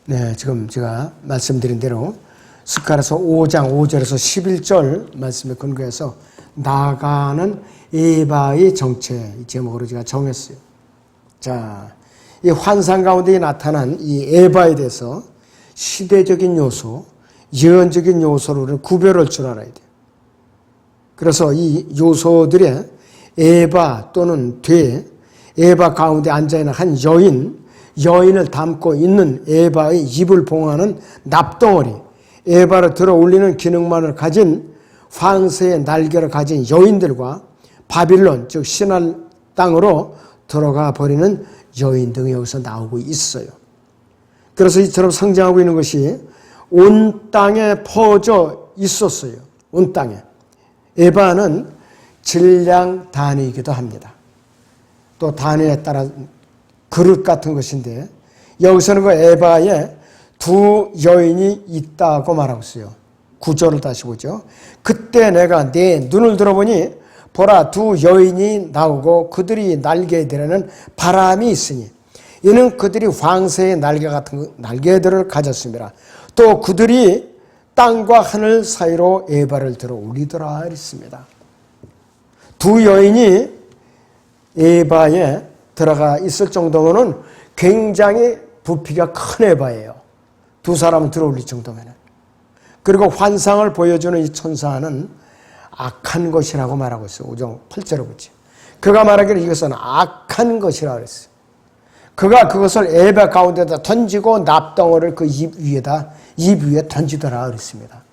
네, 지금 제가 말씀드린 대로 스가랴서 5장 5절에서 11절 말씀에 근거해서 나아가는 에바의 정체 제목으로 제가 정했어요. 자, 이 환상 가운데 나타난 이 에바에 대해서 시대적인 요소, 예언적인 요소를 구별할 줄 알아야 돼요. 그래서 이 요소들의 에바 또는 에바 가운데 앉아있는 한 여인을 담고 있는 에바의 입을 봉하는 납덩어리, 에바를 들어 올리는 기능만을 가진 황새의 날개를 가진 여인들과 바빌론, 즉 신할 땅으로 들어가 버리는 여인 등이 여기서 나오고 있어요. 그래서 이처럼 성장하고 있는 것이 온 땅에 퍼져 있었어요. 온 땅에. 에바는 질량 단위이기도 합니다. 또 단위에 따라 그릇 같은 것인데 여기서는 그 에바에 두 여인이 있다고 말하고 있어요. 구절을 다시 보죠. 그때 내가 내 눈을 들어보니 보라 두 여인이 나오고 그들이 날개에 대려는 바람이 있으니 이는 그들이 황새의 날개 같은 날개들을 가졌습니다. 또 그들이 땅과 하늘 사이로 에바를 들어 올리더라 했습니다. 두 여인이 에바에 들어가 있을 정도면은 굉장히 부피가 큰 에바예요. 두 사람을 들어 올릴 정도면은. 그리고 환상을 보여주는 이 천사는 악한 것이라고 말하고 있어요. 5장 8절에 보지. 그가 말하기를 이것은 악한 것이라고 그랬어요. 그가 그것을 에바 가운데다 던지고 납덩어리를 그 입 위에 던지더라 그랬습니다.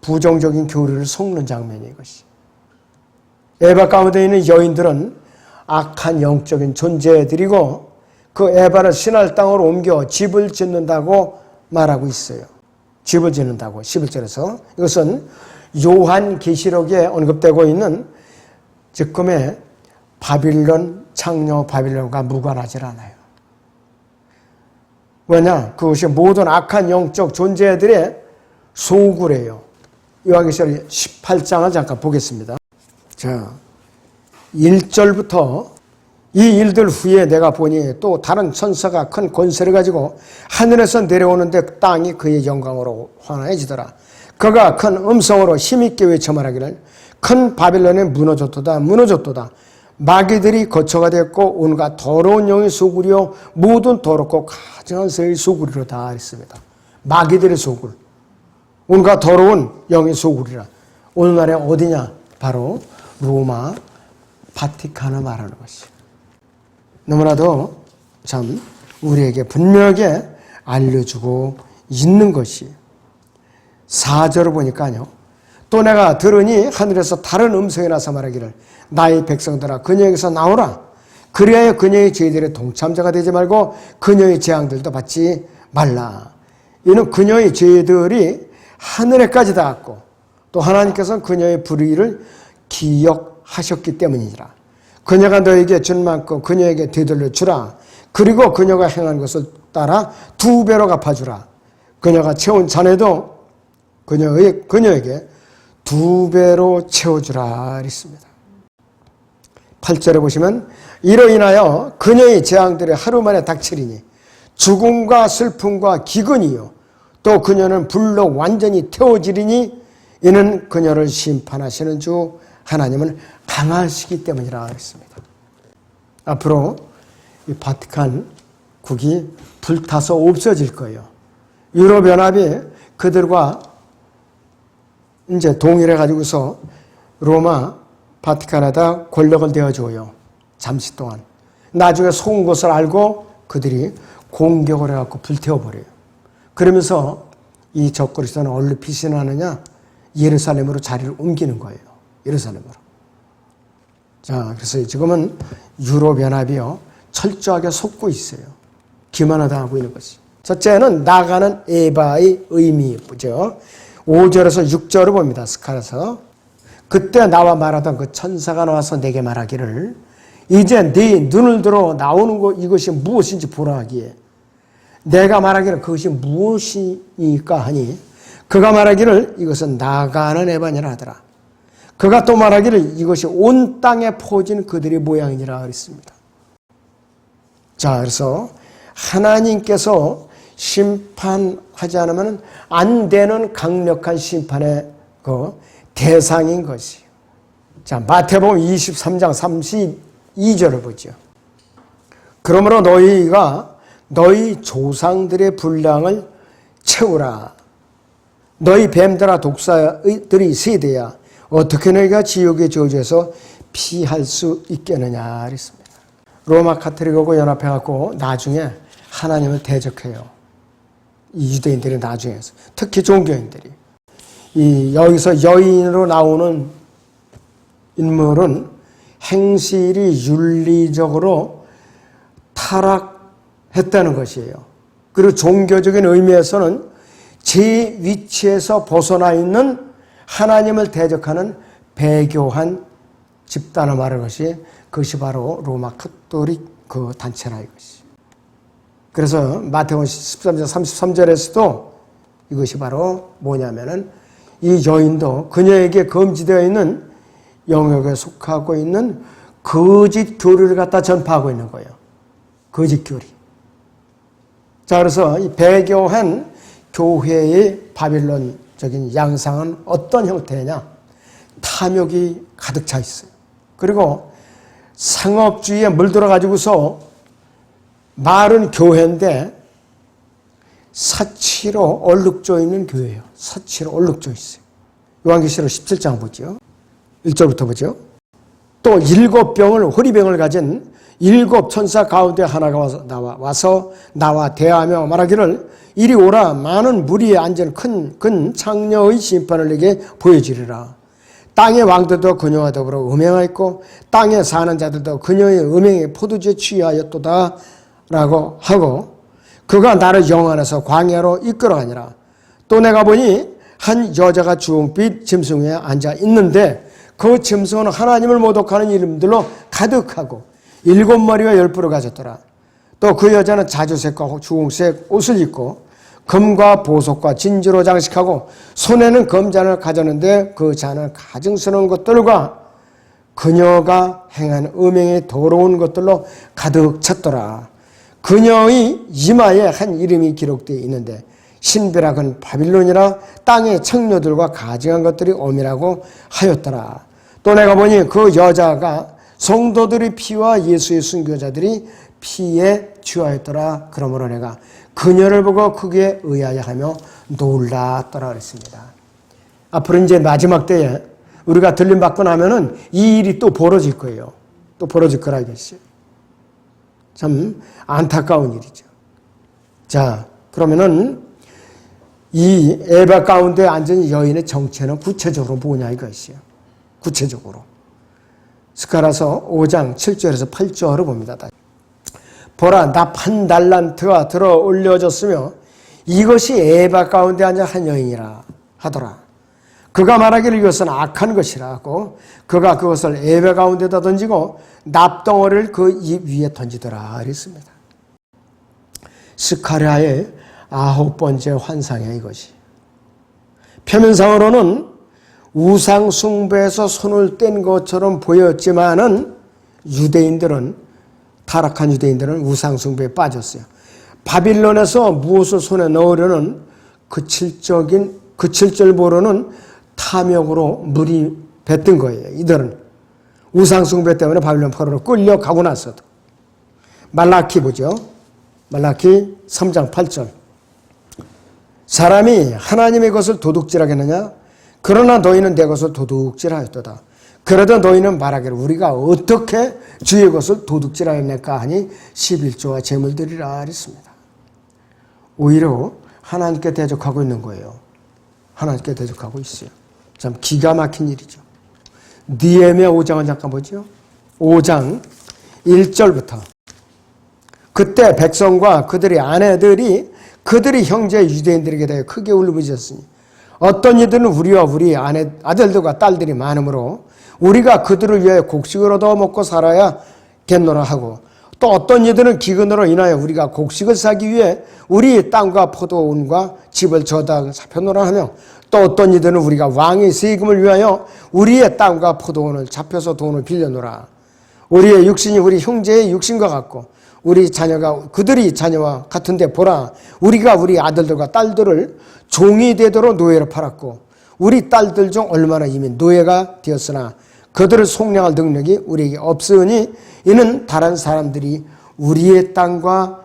부정적인 교리를 속는 장면이 이것이. 에바 가운데 있는 여인들은 악한 영적인 존재들이고 그 에바를 신할 땅으로 옮겨 집을 짓는다고 말하고 있어요. 집을 짓는다고 11절에서. 이것은 요한계시록에 언급되고 있는 지금의 바빌론, 창녀 바빌론과 무관하지 않아요. 왜냐? 그것이 모든 악한 영적 존재들의 소굴이에요. 요한계시록 18장을 잠깐 보겠습니다. 자, 1절부터 이 일들 후에 내가 보니 또 다른 천사가 큰 권세를 가지고 하늘에서 내려오는데 땅이 그의 영광으로 환해지더라. 그가 큰 음성으로 힘있게 외쳐 말하기를 큰 바빌론이 무너졌도다 무너졌도다. 마귀들이 거처가 됐고 온갖 더러운 영의 소굴이요 모든 더럽고 가증한 새의 소굴이로다 했습니다. 마귀들의 소굴, 온갖 더러운 영의 소굴이라. 오늘날에 어디냐? 바로 로마 바티칸을 말하는 것이. 너무나도 참 우리에게 분명하게 알려주고 있는 것이 4절을 보니까요. 또 내가 들으니 하늘에서 다른 음성이 나서 말하기를 나의 백성들아 그녀에게서 나오라. 그리하여 그녀의 죄들의 동참자가 되지 말고 그녀의 재앙들도 받지 말라. 이는 그녀의 죄들이 하늘에까지 닿았고 또 하나님께서는 그녀의 불의를 기억하셨기 때문이라. 그녀가 너에게 준 만큼 그녀에게 되돌려 주라. 그리고 그녀가 행한 것을 따라 2배로 갚아주라. 그녀가 채운 잔에도 그녀에게 2배로 채워주라 했습니다. 8절에 보시면 이로 인하여 그녀의 재앙들이 하루 만에 닥치리니 죽음과 슬픔과 기근이요 또 그녀는 불로 완전히 태워지리니 이는 그녀를 심판하시는 주 하나님은 강하시기 때문이라 했습니다. 앞으로 이 바티칸 국이 불타서 없어질 거예요. 유럽연합이 그들과 이제 동일해 가지고서 로마 바티칸에다 권력을 내어줘요. 잠시 동안. 나중에 속은 것을 알고 그들이 공격을 해갖고 불태워버려요. 그러면서 이 적그리스도는 어디로 피신하느냐? 예루살렘으로 자리를 옮기는 거예요. 예루살렘으로. 자, 그래서 지금은 유럽연합이요. 철저하게 속고 있어요. 기만하당하고 있는 것이. 첫째는 나가는 에바의 의미죠. 5절에서 6절을 봅니다. 스가랴서. 그때 나와 말하던 그 천사가 나와서 내게 말하기를 이제 네 눈을 들어 나오는 것 이것이 무엇인지 보라 하기에 내가 말하기를 그것이 무엇이니까 하니 그가 말하기를 이것은 나가는 에바니라 하더라. 그가 또 말하기를 이것이 온 땅에 퍼진 그들의 모양이니라 그랬습니다. 자, 그래서 하나님께서 심판하지 않으면 안 되는 강력한 심판의 그 대상인 것이에요. 자, 마태복음 23장 32절을 보죠. 그러므로 너희가 너희 조상들의 분량을 채우라. 너희 뱀들아 독사들이 세대야 어떻게 너희가 지옥의 저주에서 피할 수 있겠느냐 그랬습니다. 로마 카톨릭하고 연합해갖고 나중에 하나님을 대적해요. 이 유대인들이 나중에서 특히 종교인들이 여기서 여인으로 나오는 인물은 행실이 윤리적으로 타락했다는 것이에요. 그리고 종교적인 의미에서는 제 위치에서 벗어나 있는 하나님을 대적하는 배교한 집단을 말하는 그것이 바로 로마 카톨릭 그 단체라 이것이. 그래서 마태복음 13장 33절에서도 이것이 바로 뭐냐면은 이 여인도 그녀에게 금지되어 있는 영역에 속하고 있는 거짓 교리를 갖다 전파하고 있는 거예요. 거짓 교리. 자, 그래서 이 배교한 교회의 바빌론적인 양상은 어떤 형태냐? 탐욕이 가득 차 있어요. 그리고 상업주의에 물들어가지고서 말은 교회인데 사치로 얼룩져 있는 교회예요. 사치로 얼룩져 있어요. 요한계시록 17장 보죠. 1절부터 보죠. 또 7병을 호리병을 가진 7 천사 가운데 하나가 와서 나와 대하며 말하기를 이리 오라. 많은 무리에 앉은 큰 창녀의 심판을 내게 보여주리라. 땅의 왕들도 그녀와 더불어 음행하였고 땅에 사는 자들도 그녀의 음행에 포도주에 취하였도다 라고 하고 그가 나를 영 안에서 광야로 이끌어가니라. 또 내가 보니 한 여자가 주홍빛 짐승 위에 앉아 있는데 그 짐승은 하나님을 모독하는 이름들로 가득하고 7머리와 10뿔을 가졌더라. 또 그 여자는 자주색과 주홍색 옷을 입고 금과 보석과 진주로 장식하고 손에는 금잔을 가졌는데 그 잔은 가증스러운 것들과 그녀가 행한 음행의 더러운 것들로 가득 찼더라. 그녀의 이마에 한 이름이 기록되어 있는데 신비락은 바빌론이라 땅의 청녀들과 가증한 것들이 엄이라고 하였더라. 또 내가 보니 그 여자가 성도들의 피와 예수의 순교자들이 피에 취하였더라. 그러므로 내가 그녀를 보고 크게 의아해하며 놀랐더라 그랬습니다. 앞으로 이제 마지막 때에 우리가 들림 받고 나면은 이 일이 또 벌어질 거예요. 또 벌어질 거라 이것이. 참 안타까운 일이죠. 자, 그러면은 이 에바 가운데 앉은 여인의 정체는 구체적으로 뭐냐 이것이요. 구체적으로. 스가랴서 5장 7절에서 8절을 봅니다. 보라, 납 한 달란트가 들어 올려졌으며 이것이 에바 가운데 앉은 한 여인이라 하더라. 그가 말하기를 이것은 악한 것이라 하고 그가 그것을 에바 가운데다 던지고 납덩어리를 그 입 위에 던지더라 그랬습니다. 스가랴의 9번째 환상이야 이것이. 표면상으로는 우상 숭배에서 손을 뗀 것처럼 보였지만은 타락한 유대인들은 우상 숭배에 빠졌어요. 바빌론에서 무엇을 손에 넣으려는 그칠 모르는 탐욕으로 물이 뱉은 거예요. 이들은 우상 숭배 때문에 바빌론 포로로 끌려가고 나서도. 말라키 보죠. 말라키 3장 8절. 사람이 하나님의 것을 도둑질하겠느냐? 그러나 너희는 내 것을 도둑질하였도다. 그러다 너희는 말하기를 우리가 어떻게 주의 것을 도둑질하였을까 하니 11조와 재물들이라 했습니다. 오히려 하나님께 대적하고 있는 거예요. 하나님께 대적하고 있어요. 참 기가 막힌 일이죠. 느헤미야 5장을 잠깐 보죠. 5장 1절부터. 그때 백성과 그들의 아내들이 그들의 형제 유대인들에게 대해 크게 울부짖었으니 어떤 이들은 우리와 우리 아들들과 딸들이 많으므로 우리가 그들을 위해 곡식을 얻어 먹고 살아야겠노라 하고 또 어떤 이들은 기근으로 인하여 우리가 곡식을 사기 위해 우리 땅과 포도원과 집을 저당 잡혀노라 하며 또 어떤 이들은 우리가 왕의 세금을 위하여 우리의 땅과 포도원을 잡혀서 돈을 빌려노라. 우리의 육신이 우리 형제의 육신과 같고 우리 자녀가 그들이 자녀와 같은데 보라, 우리가 우리 아들들과 딸들을 종이 되도록 노예로 팔았고 우리 딸들 중 얼마나 이미 노예가 되었으나 그들을 속량할 능력이 우리에게 없으니 이는 다른 사람들이 우리의 땅과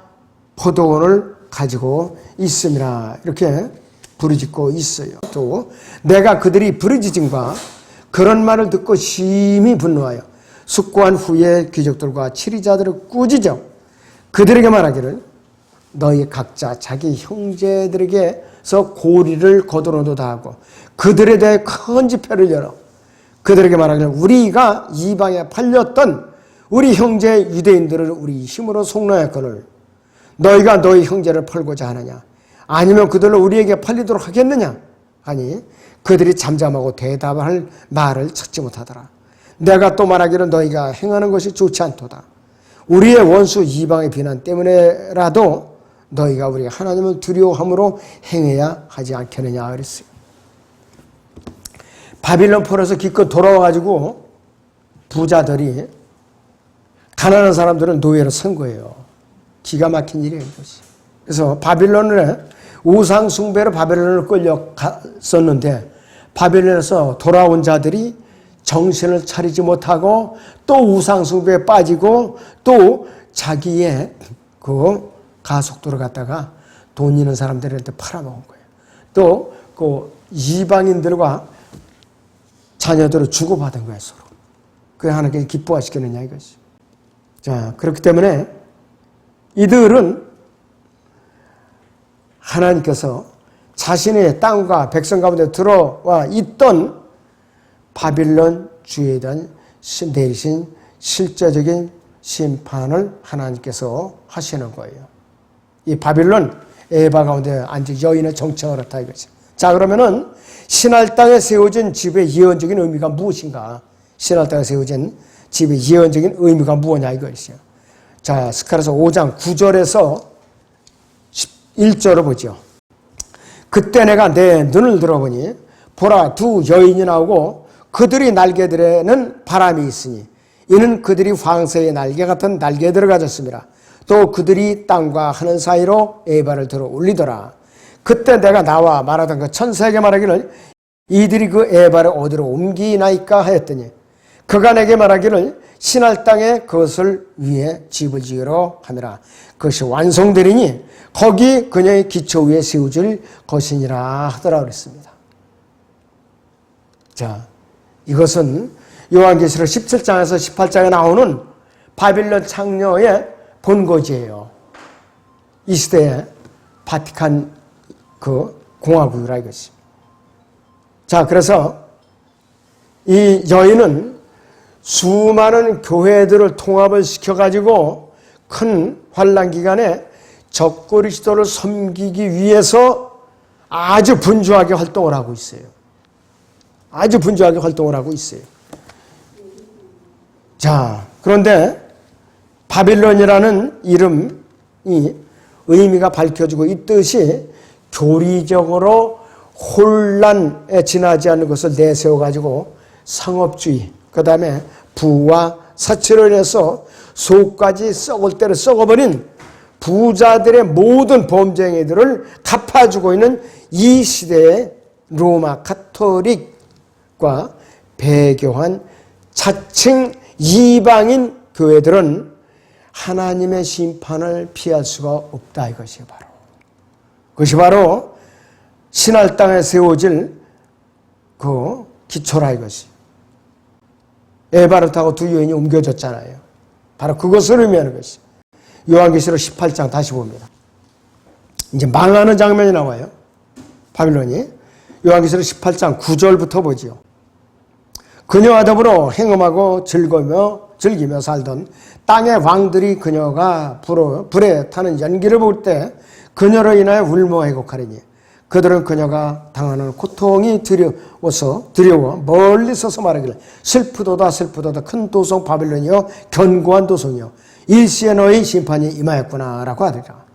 포도원을 가지고 있음이라. 이렇게 부르짖고 있어요. 또 내가 그들이 부르짖음과 그런 말을 듣고 심히 분노하여 숙고한 후에 귀족들과 치리자들을 꾸짖어 그들에게 말하기를 너희 각자 자기 형제들에게서 고리를 거두어놓다 하고 그들에 대해 큰 집회를 열어 그들에게 말하기를 우리가 이방에 팔렸던 우리 형제 유대인들을 우리 힘으로 속량했거늘 너희가 너희 형제를 팔고자 하느냐 아니면 그들을 우리에게 팔리도록 하겠느냐. 아니 그들이 잠잠하고 대답할 말을 찾지 못하더라. 내가 또 말하기를 너희가 행하는 것이 좋지 않도다. 우리의 원수 이방의 비난 때문에라도 너희가 우리 하나님을 두려워함으로 행해야 하지 않겠느냐 그랬어요. 바빌론 포로에서 기껏 돌아와가지고 부자들이 가난한 사람들은 노예로 쓴 거예요. 기가 막힌 일이에요, 이것이. 그래서 바빌론에 우상 숭배로 바벨론을 끌려갔었는데 바벨론에서 돌아온 자들이 정신을 차리지 못하고 또 우상 숭배에 빠지고 또 자기의 그 가속도를 갖다가 돈 있는 사람들한테 팔아먹은 거예요. 또 그 이방인들과 자녀들을 주고받은 거예요, 서로. 그게 하나님께 기뻐하시겠느냐 이것이. 자, 그렇기 때문에 이들은 하나님께서 자신의 땅과 백성 가운데 들어와 있던 바빌론 주에 대한 내리신 실제적인 심판을 하나님께서 하시는 거예요. 이 바빌론 에바 가운데 앉은 여인의 정체가 그렇다 이거죠. 자, 그러면은 신할 땅에 세워진 집의 예언적인 의미가 무엇인가? 신할 땅에 세워진 집의 예언적인 의미가 무엇냐 이것이요. 자, 스가랴서 5장 9절에서 1절을 보죠. 그때 내가 내 눈을 들어보니 보라 두 여인이 나오고 그들이 날개들에는 바람이 있으니 이는 그들이 황새의 날개 같은 날개들을 가졌습니다. 또 그들이 땅과 하늘 사이로 에바를 들어 올리더라. 그때 내가 나와 말하던 그 천사에게 말하기를 이들이 그 에바를 어디로 옮기나이까 하였더니 그가 내게 말하기를 신할 땅에 그것을 위해 집을 지으러 하느라 그것이 완성되리니 거기 그녀의 기초 위에 세워질 것이니라 하더라 그랬습니다. 자, 이것은 요한계시록 17장에서 18장에 나오는 바빌론 창녀의 본거지예요. 이 시대의 바티칸 그 공화국이라 이것이. 자, 그래서 이 여인은 수많은 교회들을 통합을 시켜가지고 큰 환란 기간에 적그리스도를 섬기기 위해서 아주 분주하게 활동을 하고 있어요. 아주 분주하게 활동을 하고 있어요. 자, 그런데 바빌론이라는 이름이 의미가 밝혀지고 있듯이 교리적으로 혼란에 지나지 않는 것을 내세워가지고 상업주의, 그 다음에 부와 사치로 인해서 속까지 썩을 대로 썩어버린 부자들의 모든 범죄 행위들을 갚아주고 있는 이 시대의 로마 가톨릭과 배교한 자칭 이방인 교회들은 하나님의 심판을 피할 수가 없다 이것이 바로. 그것이 바로 신할 땅에 세워질 그 기초라 이것이. 에바를 타고 두 여인이 옮겨졌잖아요. 바로 그것을 의미하는 것이. 요한계시록 18장 다시 봅니다. 이제 망하는 장면이 나와요. 바빌론이. 요한계시록 18장 9절부터 보지요. 그녀와 더불어 행음하고 즐기며 살던 땅의 왕들이 그녀가 불에 타는 연기를 볼 때 그녀로 인하여 울며 애곡하리니 그들은 그녀가 당하는 고통이 두려워 멀리 서서 말하기를 슬프도다 슬프도다 큰 도성 바빌론이여 견고한 도성이여 일시에 너희 심판이 임하였구나 라고 하리라.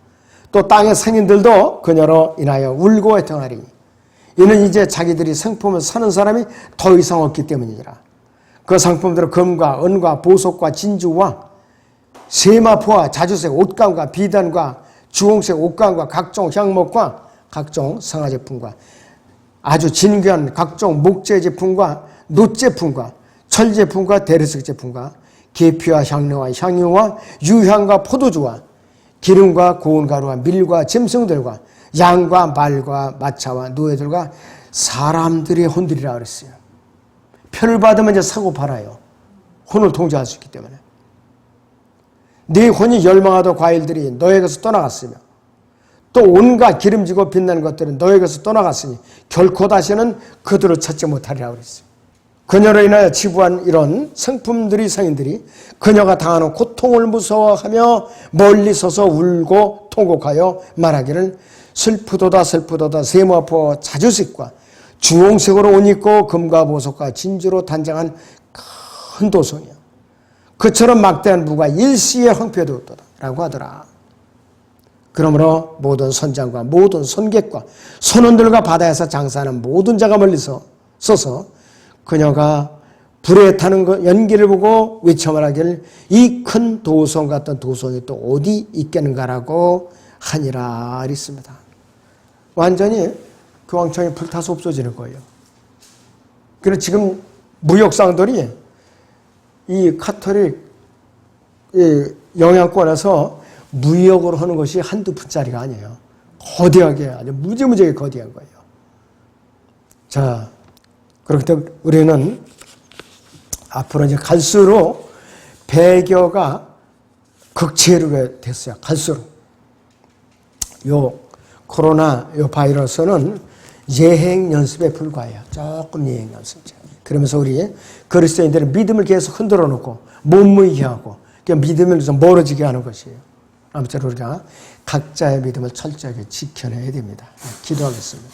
또 땅의 상인들도 그녀로 인하여 울고 애통하리니 이는 이제 자기들이 상품을 사는 사람이 더 이상 없기 때문이니라. 그 상품들은 금과 은과 보석과 진주와 세마포와 자주색 옷감과 비단과 주홍색 옷감과 각종 향목과 각종 성화제품과 아주 진귀한 각종 목재 제품과 놋 제품과 철 제품과 대리석 제품과 계피와 향료와 향유와 유향과 포도주와 기름과 고운 가루와 밀과 짐승들과 양과 말과 마차와 노예들과 사람들의 혼들이라 그랬어요. 표를 받으면 이제 사고 팔아요. 혼을 통제할 수 있기 때문에. 네 혼이 열망하던 과일들이 너에게서 떠나갔으며 또 온갖 기름지고 빛나는 것들은 너에게서 떠나갔으니 결코 다시는 그들을 찾지 못하리라 그랬어요. 그녀로 인하여 지부한 이런 성품들이 상인들이 그녀가 당하는 고통을 무서워하며 멀리 서서 울고 통곡하여 말하기를 슬프도다 슬프도다 세마포 자주색과 주홍색으로 옷 입고 금과 보석과 진주로 단장한 큰 도성이야. 그처럼 막대한 부가 일시에 황폐되었도다 라고 하더라. 그러므로 모든 선장과 모든 선객과 선원들과 바다에서 장사하는 모든 자가 멀리서 서서 그녀가 불에 타는 연기를 보고 외쳐 말하기를 이 큰 도성 같은 도성이 또 어디 있겠는가라고 하니라 했습니다. 완전히 그 왕청이 불타서 없어지는 거예요. 그래서 지금 무역상들이 이 카톨릭 영향권에서 무역으로 하는 것이 한두 푼짜리가 아니에요. 거대하게, 아주 무지무지하게 거대한 거예요. 자, 그렇기 때문에 우리는 앞으로 이제 갈수록 배교가 극치르게 됐어요. 갈수록. 요 코로나 요 바이러스는 예행 연습에 불과해요. 조금 예행 연습이죠. 그러면서 우리 그리스도인들은 믿음을 계속 흔들어 놓고 못 모이게 하고 믿음을 좀 멀어지게 하는 것이에요. 아무튼 우리가 각자의 믿음을 철저하게 지켜내야 됩니다. 기도하겠습니다.